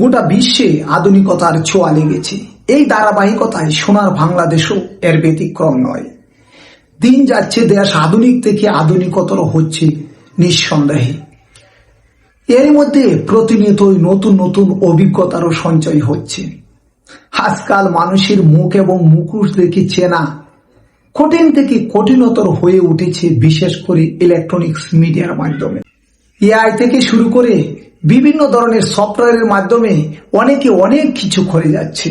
গোটা বিশ্বে আধুনিকতার ছোঁয়া লেগেছে। এই ধারাবাহিকতায় সোনার বাংলাদেশও এর ব্যতিক্রম নয়। দিন যাচ্ছে, দেশ আধুনিক থেকে আধুনিকতর হচ্ছে নিঃসন্দেহে। এর মধ্যে প্রতিনিয়তই নতুন নতুন অভিজ্ঞতারও সঞ্চয় হচ্ছে। আজকাল মানুষের মুখ এবং মুখোশ দেখে চেনা কঠিন থেকে কঠিনতর হয়ে উঠেছে, বিশেষ করে ইলেকট্রনিক্স মিডিয়ার মাধ্যমে। এআই থেকে শুরু করে বিভিন্ন ধরনের সফটওয়্যারের মাধ্যমে অনেকে অনেক কিছু করে যাচ্ছে।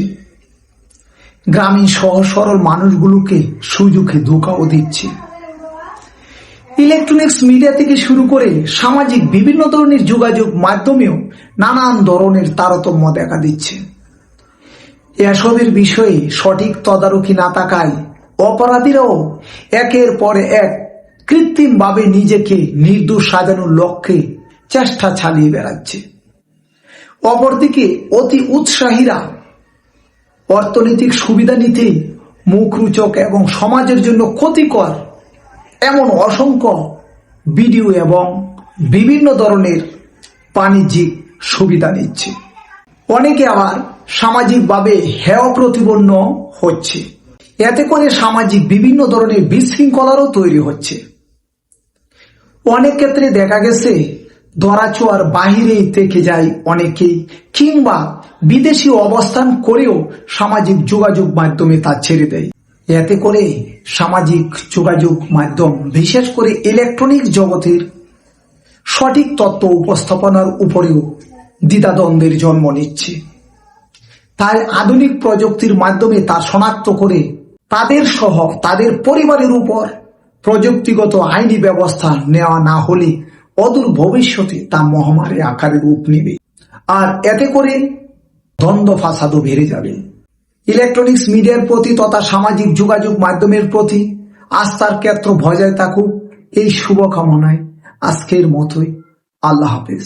গ্রামীণ সহজ সরল মানুষগুলোকে সুযোগে ধোঁকাও দিচ্ছে। ইলেকট্রনিক্স মিডিয়া থেকে শুরু করে সামাজিক বিভিন্ন ধরনের যোগাযোগ মাধ্যমেও নানান ধরনের তারতম্য দেখা দিচ্ছে। এসবের বিষয়ে সঠিক তদারকি না থাকায় অপরাধীরাও একের পর এক কৃত্রিমভাবে নিজেকে নির্দোষ সাজানোর লক্ষ্যে চেষ্টা চালিয়ে বেড়াচ্ছে। অপরদিকে অতি উৎসাহীরা অর্থনৈতিক সুবিধা নিতে মুখরোচক এবং সমাজের জন্য ক্ষতিকর এমন অসংখ্য ভিডিও এবং বিভিন্ন ধরনের বাণিজ্যিক সুবিধা নিচ্ছে। অনেকে আবার সামাজিকভাবে হেয় প্রতিপন্ন হচ্ছে। এতে করে সামাজিক বিভিন্ন ধরনের বিশৃঙ্খলারও তৈরি হচ্ছে। অনেক ক্ষেত্রে দেখা গেছে ধরাছোঁয়ার বাহিরেই থেকে যায় অনেকেই, কিংবা বিদেশি অবস্থান করেও সামাজিক যোগাযোগ মাধ্যমে তা ছেড়ে দেয়। এতে করে সামাজিক যোগাযোগ মাধ্যম, বিশেষ করে ইলেকট্রনিক জগতের সঠিক তথ্য উপস্থাপনার উপরেও দ্বিধাদ্বন্দ্বের জন্ম নিচ্ছে। তাই আধুনিক প্রযুক্তির মাধ্যমে তা শনাক্ত করে তাদের সহ তাদের পরিবারের উপর প্রযুক্তিগত আইনি ব্যবস্থা নেওয়া না হলে অদূর ভবিষ্যতে তা মহামারী আকারে রূপ নেবে। আর এতে করে দ্বন্দ্ব ফাসাদও বেড়ে যাবে। ইলেকট্রনিক্স মিডিয়ার প্রতি তথা সামাজিক যোগাযোগ মাধ্যমের প্রতি আস্থার ক্ষেত্র বজায় থাকুক, এই শুভকামনায় আজকের মতোই আল্লাহ হাফেজ।